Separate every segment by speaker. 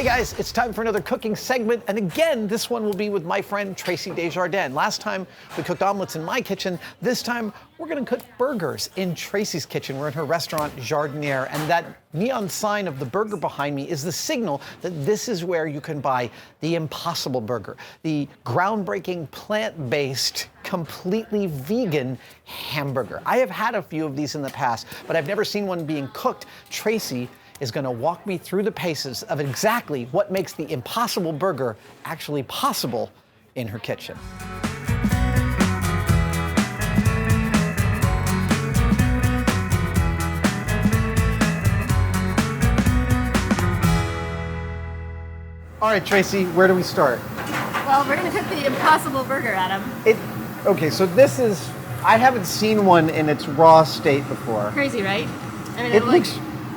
Speaker 1: Hey guys, it's time for another cooking segment, and again, this one will be with my friend Traci Des Jardins. Last time we cooked omelets in my kitchen. This time we're gonna cook burgers in Traci's kitchen. We're in her restaurant, Jardinière, and that neon sign of the burger behind me is the signal that this is where you can buy the Impossible Burger, the groundbreaking, plant-based, completely vegan hamburger. I have had a few of these in the past, but I've never seen one being cooked. Traci is going to walk me through the paces of exactly what makes the Impossible Burger actually possible in her kitchen. All right, Traci, where do we start?
Speaker 2: Well, we're going to cook the Impossible Burger, Adam.
Speaker 1: Okay, so this is, I haven't seen one in its raw state before.
Speaker 2: Crazy, right? I mean,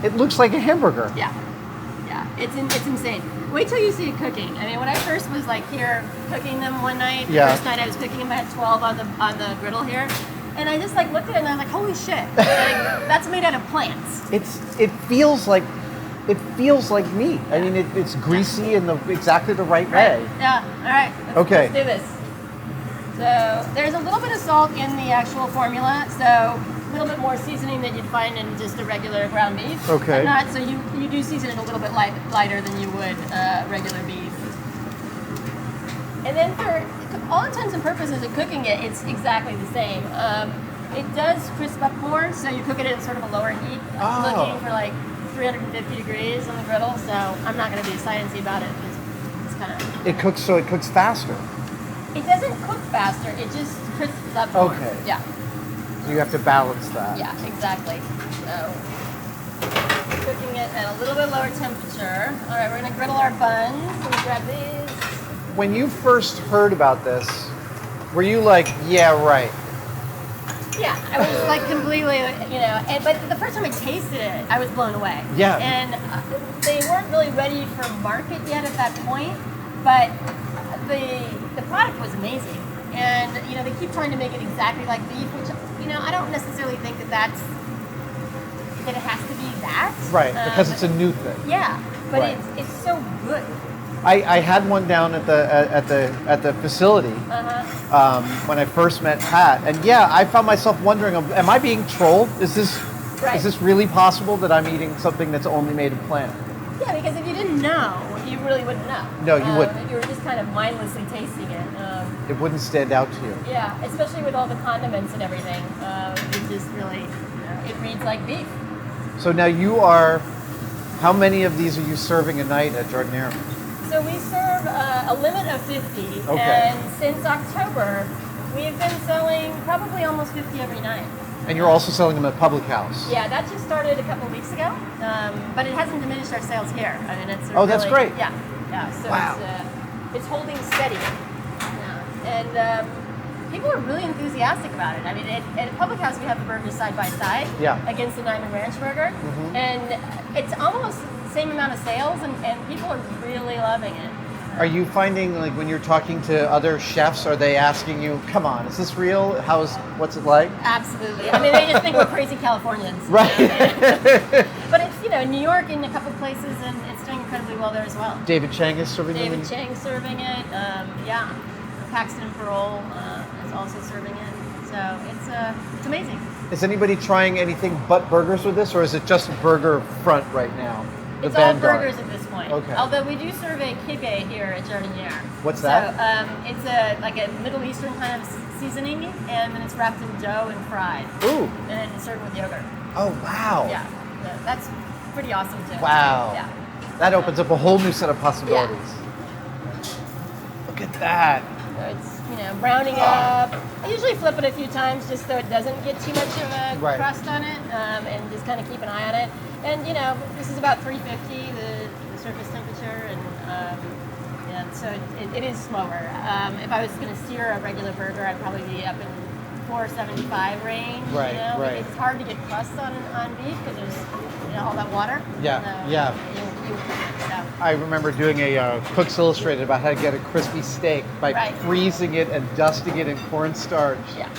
Speaker 1: It looks like a hamburger.
Speaker 2: Yeah, it's insane. Wait till you see it cooking. I mean, when I first was like here cooking them one night, the first night I was cooking them, I had 12 on the griddle here, and I just like looked at it and I was like, holy shit, like, that's made out of plants.
Speaker 1: It feels like meat. I mean, it's greasy in exactly the right way.
Speaker 2: Yeah. All right. Let's do this. So there's a little bit of salt in the actual formula. So a little bit more seasoning than you'd find in just a regular ground beef.
Speaker 1: Okay.
Speaker 2: But not, so you do season it a little bit lighter than you would regular beef. And then for all intents and purposes of cooking it, it's exactly the same. It does crisp up more, so you cook it at sort of a lower heat. I'm looking for like 350 degrees on the griddle, so I'm not going to be sciencey about it. It's kind of...
Speaker 1: It cooks faster.
Speaker 2: It doesn't cook faster, it just crisps up more.
Speaker 1: Okay.
Speaker 2: Yeah.
Speaker 1: So you have to balance that.
Speaker 2: Yeah, exactly. So, cooking it at a little bit lower temperature. All right, we're gonna griddle our buns. Let me grab these.
Speaker 1: When you first heard about this, were you like, yeah, right?
Speaker 2: Yeah, I was like completely, but the first time I tasted it, I was blown away.
Speaker 1: Yeah.
Speaker 2: And they weren't really ready for market yet at that point, but the product was amazing. And, they keep trying to make it exactly like beef, which, I don't necessarily think that it has to be that.
Speaker 1: Right, because it's a new thing.
Speaker 2: Yeah, but
Speaker 1: right.
Speaker 2: it's so good.
Speaker 1: I had one down at the facility when I first met Pat, and yeah, I found myself wondering, am I being trolled? Is this really possible that I'm eating something that's only made of plant?
Speaker 2: Yeah, because if you didn't know, you really wouldn't know.
Speaker 1: No, you wouldn't.
Speaker 2: If you were just kind of mindlessly tasting it.
Speaker 1: It wouldn't stand out to you.
Speaker 2: Yeah, especially with all the condiments and everything. It just really, it reads like beef.
Speaker 1: So now how many of these are you serving a night at Jardinière?
Speaker 2: So we serve a limit of 50,
Speaker 1: okay.
Speaker 2: And since October, we've been selling probably almost 50 every night.
Speaker 1: And you're also selling them at Public House?
Speaker 2: Yeah, that just started a couple weeks ago, but it hasn't diminished our sales here. I mean, it's
Speaker 1: that's great.
Speaker 2: Yeah. So
Speaker 1: wow.
Speaker 2: It's holding steady. Yeah. And people are really enthusiastic about it. I mean, at Public House, we have the burgers side by side against the Diamond Ranch burger, and it's almost the same amount of sales, and people are really loving it.
Speaker 1: Are you finding, like, when you're talking to other chefs, are they asking you, come on, is this real? What's it like?
Speaker 2: Absolutely. I mean, they just think we're crazy Californians.
Speaker 1: Right.
Speaker 2: But it's, New York in a couple places, and it's doing incredibly well there as well.
Speaker 1: David Chang is serving it?
Speaker 2: David Chang's serving it. Paxton and Parole is also serving it. So it's amazing.
Speaker 1: Is anybody trying anything but burgers with this, or is it just burger front right now?
Speaker 2: It's all burgers at this point.
Speaker 1: Okay.
Speaker 2: Although we do serve a kibbeh here at Jardinière.
Speaker 1: What's that?
Speaker 2: So it's like a Middle Eastern kind of seasoning, and then it's wrapped in dough and fried.
Speaker 1: Ooh.
Speaker 2: And it's served with yogurt.
Speaker 1: Oh, wow.
Speaker 2: Yeah. That's pretty awesome too.
Speaker 1: Wow.
Speaker 2: Yeah.
Speaker 1: That opens up a whole new set of possibilities.
Speaker 2: Yeah.
Speaker 1: Look at that.
Speaker 2: So it's, browning up. I usually flip it a few times just so it doesn't get too much of a crust on it, and just kind of keep an eye on it. And, this is about 350, the surface temperature, and so it is slower. If I was going to sear a regular burger, I'd probably be up in 475 range.
Speaker 1: Right, right.
Speaker 2: It's hard to get crust on beef because there's all that water.
Speaker 1: Yeah.
Speaker 2: So.
Speaker 1: I remember doing a Cook's Illustrated about how to get a crispy steak by freezing it and dusting it in cornstarch.
Speaker 2: Yeah.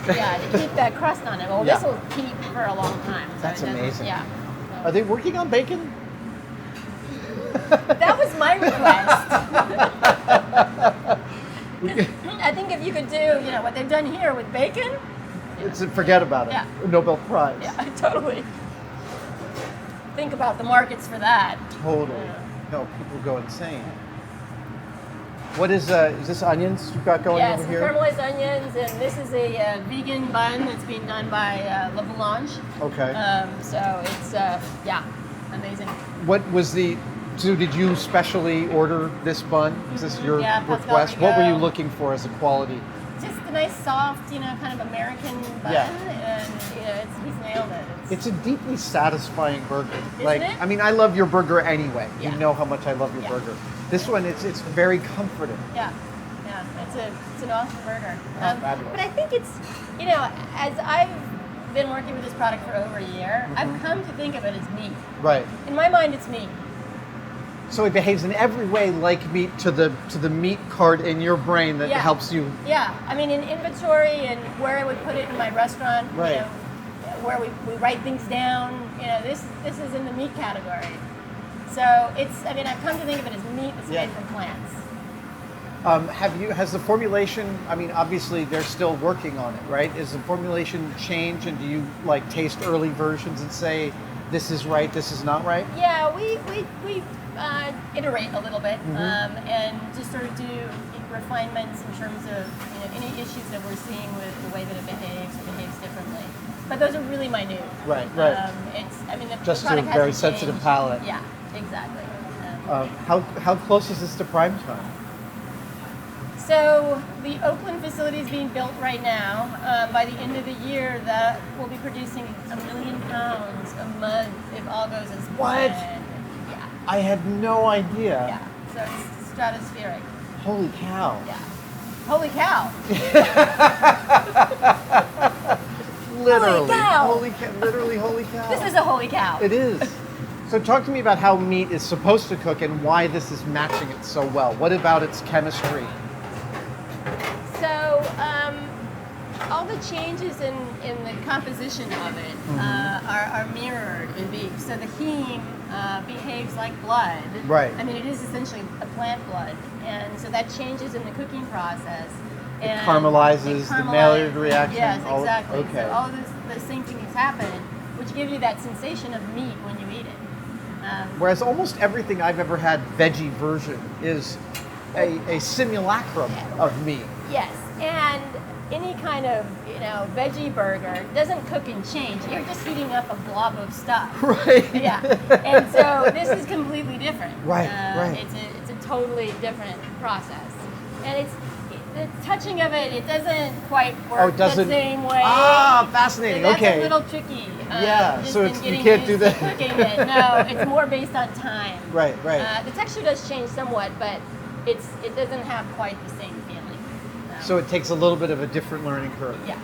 Speaker 2: To keep that crust on it. Well, this will keep for a long time. So
Speaker 1: that's amazing.
Speaker 2: Yeah.
Speaker 1: Are they working on bacon?
Speaker 2: That was my request. I think if you could do, what they've done here with bacon.
Speaker 1: Forget about it.
Speaker 2: Yeah.
Speaker 1: Nobel Prize.
Speaker 2: Yeah, totally. Think about the markets for that.
Speaker 1: Totally.
Speaker 2: Yeah.
Speaker 1: No, people go insane. What is this onions you've got going over here?
Speaker 2: Yes, caramelized onions, and this is a vegan bun that's being done by La Boulange.
Speaker 1: Okay.
Speaker 2: So it's, amazing.
Speaker 1: What was so did you specially order this bun? Is this your request? What were you looking for as a quality?
Speaker 2: Just a nice, soft, kind of American bun, and he's nailed it.
Speaker 1: It's a deeply satisfying burger.
Speaker 2: Isn't it?
Speaker 1: I mean, I love your burger anyway.
Speaker 2: Yeah.
Speaker 1: You know how much I love your burger. This one, it's very comforting.
Speaker 2: Yeah, it's an awesome burger.
Speaker 1: Fabulous.
Speaker 2: But I think it's, as I've been working with this product for over a year, I've come to think of it as meat.
Speaker 1: Right.
Speaker 2: In my mind, it's meat.
Speaker 1: So it behaves in every way like meat to the meat card in your brain that helps you.
Speaker 2: Yeah, I mean, in inventory and where I would put it in my restaurant,
Speaker 1: right.
Speaker 2: Where we write things down, this is in the meat category. So I've come to think of it as meat that's made from plants.
Speaker 1: Has the formulation, obviously they're still working on it, right? Is the formulation change, and do you taste early versions and say, this is right, this is not right?
Speaker 2: Yeah, we iterate a little bit and just sort of do refinements in terms of any issues that we're seeing with the way that it behaves or behaves differently. But those are really minute.
Speaker 1: Right.
Speaker 2: The
Speaker 1: just to a
Speaker 2: product
Speaker 1: very
Speaker 2: hasn't
Speaker 1: sensitive
Speaker 2: changed.
Speaker 1: palate.
Speaker 2: Yeah, exactly.
Speaker 1: How close is this to prime time?
Speaker 2: So the Oakland facility is being built right now. By the end of the year, that will be producing 1 million pounds a month if all goes as planned.
Speaker 1: What?
Speaker 2: Yeah.
Speaker 1: I had no idea.
Speaker 2: Yeah. So it's stratospheric.
Speaker 1: Holy cow.
Speaker 2: Yeah. Holy cow.
Speaker 1: Literally.
Speaker 2: Holy cow.
Speaker 1: Literally, holy cow.
Speaker 2: This is a holy cow.
Speaker 1: It is. So talk to me about how meat is supposed to cook and why this is matching it so well. What about its chemistry?
Speaker 2: So all the changes in the composition of it are mirrored in beef. So the heme behaves like blood.
Speaker 1: Right.
Speaker 2: It is essentially a plant blood. And so that changes in the cooking process.
Speaker 1: It caramelizes the Maillard reaction.
Speaker 2: Yes, exactly.
Speaker 1: Okay.
Speaker 2: So all the same things happen, which give you that sensation of meat when you eat it.
Speaker 1: Whereas almost everything I've ever had veggie version is a simulacrum of meat.
Speaker 2: Yes, and any kind of veggie burger doesn't cook and change. You're just heating up a blob of stuff.
Speaker 1: Right.
Speaker 2: Yeah, and so this is completely different.
Speaker 1: Right.
Speaker 2: It's a totally different process, and the touching of it. It doesn't quite work the same way.
Speaker 1: Ah, fascinating.
Speaker 2: So that's
Speaker 1: okay.
Speaker 2: a little tricky.
Speaker 1: So you can't do that.
Speaker 2: Cooking it. No, it's more based on time.
Speaker 1: Right.
Speaker 2: The texture does change somewhat, but it doesn't have quite the same feeling.
Speaker 1: So it takes a little bit of a different learning curve.
Speaker 2: Yeah.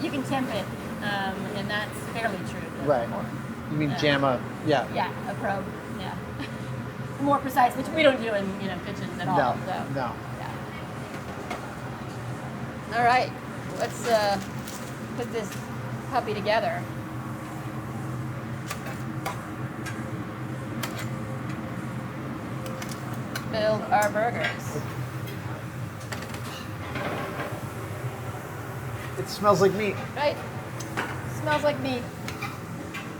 Speaker 2: You can temp it, and that's fairly true.
Speaker 1: Right. You mean JAMA? Yeah.
Speaker 2: Yeah, a probe. Yeah. More precise, which we don't do in kitchens at all.
Speaker 1: No.
Speaker 2: So,
Speaker 1: No.
Speaker 2: Yeah. All right, let's put this puppy together. Build our burgers.
Speaker 1: It smells like meat.
Speaker 2: Right? Smells like meat.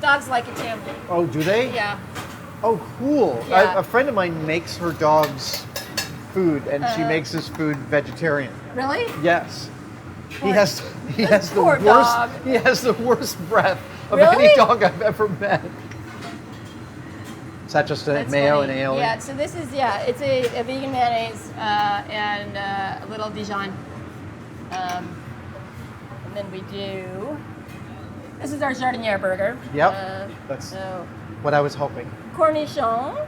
Speaker 2: Dogs like it too.
Speaker 1: Oh, do they?
Speaker 2: Yeah.
Speaker 1: Oh, cool.
Speaker 2: Yeah.
Speaker 1: A friend of mine makes her dogs food, and she makes his food vegetarian.
Speaker 2: Really?
Speaker 1: Yes. He
Speaker 2: Poor-
Speaker 1: has the
Speaker 2: poor
Speaker 1: worst.
Speaker 2: dog.
Speaker 1: He has the worst breath of
Speaker 2: Really?
Speaker 1: any dog I've ever met. Is that just a
Speaker 2: That's
Speaker 1: mayo
Speaker 2: funny.
Speaker 1: and aioli?
Speaker 2: Yeah, so this is, it's a vegan mayonnaise and a little Dijon. And then we do, this is our Jardinière burger.
Speaker 1: Yep, that's
Speaker 2: so
Speaker 1: what I was hoping.
Speaker 2: cornichon.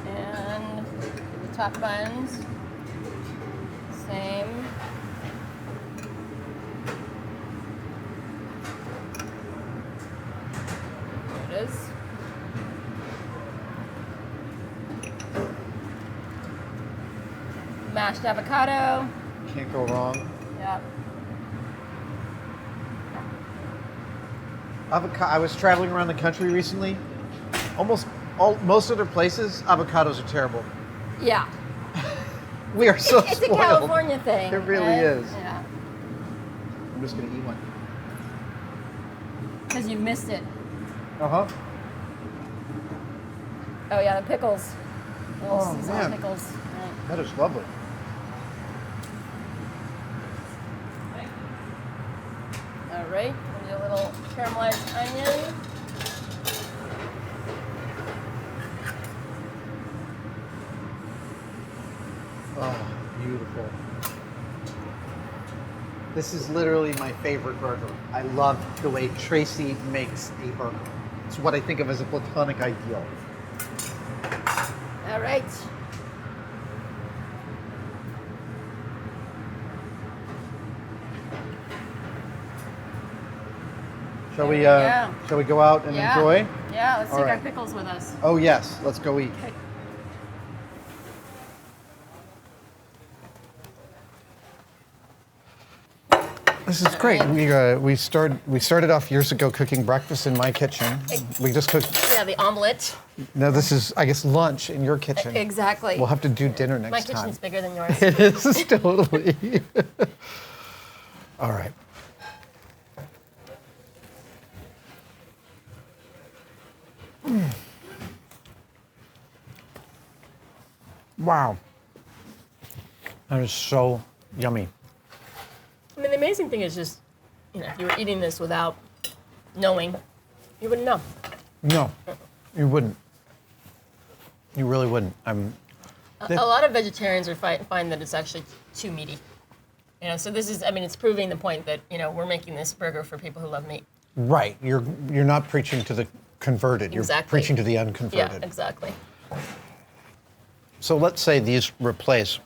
Speaker 2: And the top buns, same. There it is. Mashed avocado.
Speaker 1: Can't go wrong.
Speaker 2: Yep.
Speaker 1: Avocado. I was traveling around the country recently. Most other places, avocados are terrible.
Speaker 2: Yeah.
Speaker 1: We are so
Speaker 2: It's
Speaker 1: spoiled.
Speaker 2: a California thing.
Speaker 1: It really
Speaker 2: right?
Speaker 1: is.
Speaker 2: Yeah.
Speaker 1: I'm just gonna eat one.
Speaker 2: Because you've missed it.
Speaker 1: Uh-huh.
Speaker 2: Oh yeah, the pickles. Little
Speaker 1: Oh,
Speaker 2: seasonal
Speaker 1: man.
Speaker 2: pickles. Right.
Speaker 1: That is lovely.
Speaker 2: All right. We'll do a little caramelized onion.
Speaker 1: Oh, beautiful. This is literally my favorite burger. I love the way Traci makes a burger. It's what I think of as a platonic ideal.
Speaker 2: All right.
Speaker 1: Shall we?
Speaker 2: Yeah.
Speaker 1: Shall we go out and enjoy?
Speaker 2: Yeah. Let's
Speaker 1: All
Speaker 2: take our
Speaker 1: right.
Speaker 2: pickles with us.
Speaker 1: Oh yes, let's go eat.
Speaker 2: Okay.
Speaker 1: This is great. We started off years ago cooking breakfast in my kitchen. We just cooked.
Speaker 2: Yeah, the omelet.
Speaker 1: No, this is I guess lunch in your kitchen.
Speaker 2: Exactly.
Speaker 1: We'll have to do dinner next
Speaker 2: My
Speaker 1: time.
Speaker 2: kitchen's bigger than yours.
Speaker 1: It is totally. All right. Wow. That is so yummy.
Speaker 2: I mean, the amazing thing is just, if you were eating this without knowing, you wouldn't know.
Speaker 1: No, you wouldn't. You really wouldn't.
Speaker 2: A lot of vegetarians find that it's actually too meaty. So this is, it's proving the point that, we're making this burger for people who love meat.
Speaker 1: Right. You're not preaching to the converted. You're
Speaker 2: Exactly.
Speaker 1: preaching to the unconverted.
Speaker 2: Yeah, exactly.
Speaker 1: So let's say these replace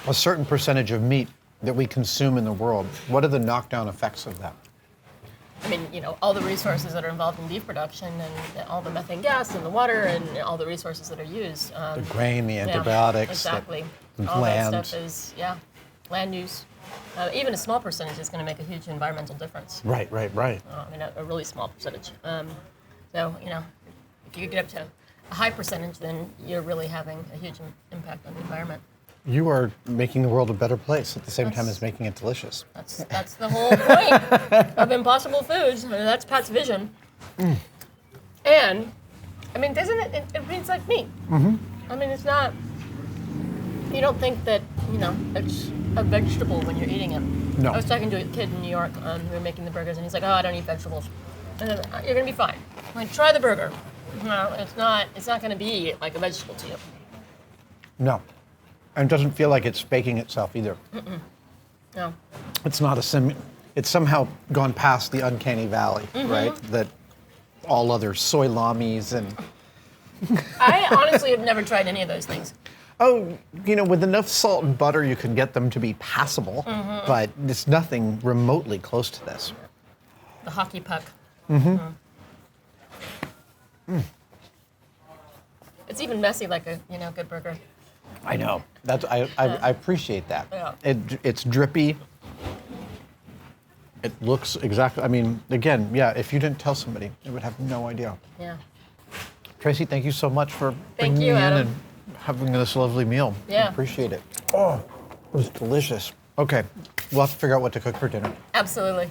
Speaker 1: a certain percentage of meat that we consume in the world. What are the knockdown effects of that?
Speaker 2: All the resources that are involved in beef production and all the methane gas and the water and all the resources that are used.
Speaker 1: The grain, the antibiotics,
Speaker 2: exactly.
Speaker 1: the
Speaker 2: all
Speaker 1: land.
Speaker 2: that stuff is, land use. Even a small percentage is going to make a huge environmental difference.
Speaker 1: Right.
Speaker 2: A really small percentage. So, if you get up to a high percentage, then you're really having a huge impact on the environment.
Speaker 1: You are making the world a better place at the same time as making it delicious.
Speaker 2: That's the whole point of Impossible Foods. That's Pat's vision. And, doesn't it reads like meat. Mm-hmm. It's not, you don't think that, it's a vegetable when you're eating it.
Speaker 1: No.
Speaker 2: I was talking to a kid in New York we were making the burgers, and he's like, oh, I don't eat vegetables. And I said, you're going to be fine. Try the burger. No, it's not going to be like a vegetable to you.
Speaker 1: No. And it doesn't feel like it's baking itself either.
Speaker 2: No.
Speaker 1: It's not it's somehow gone past the uncanny valley, right? That all other soy lamis and...
Speaker 2: I honestly have never tried any of those things.
Speaker 1: Oh, with enough salt and butter, you can get them to be passable, but it's nothing remotely close to this.
Speaker 2: The hockey puck. It's even messy like a good burger.
Speaker 1: I know. I appreciate that.
Speaker 2: Yeah.
Speaker 1: It's drippy. It looks exactly. Again, if you didn't tell somebody, they would have no idea.
Speaker 2: Yeah.
Speaker 1: Traci, thank you so much for
Speaker 2: Thank
Speaker 1: bringing
Speaker 2: you,
Speaker 1: me in
Speaker 2: Adam.
Speaker 1: and having this lovely meal.
Speaker 2: Yeah.
Speaker 1: I appreciate it. Oh, it was delicious. Okay, we'll have to figure out what to cook for dinner.
Speaker 2: Absolutely.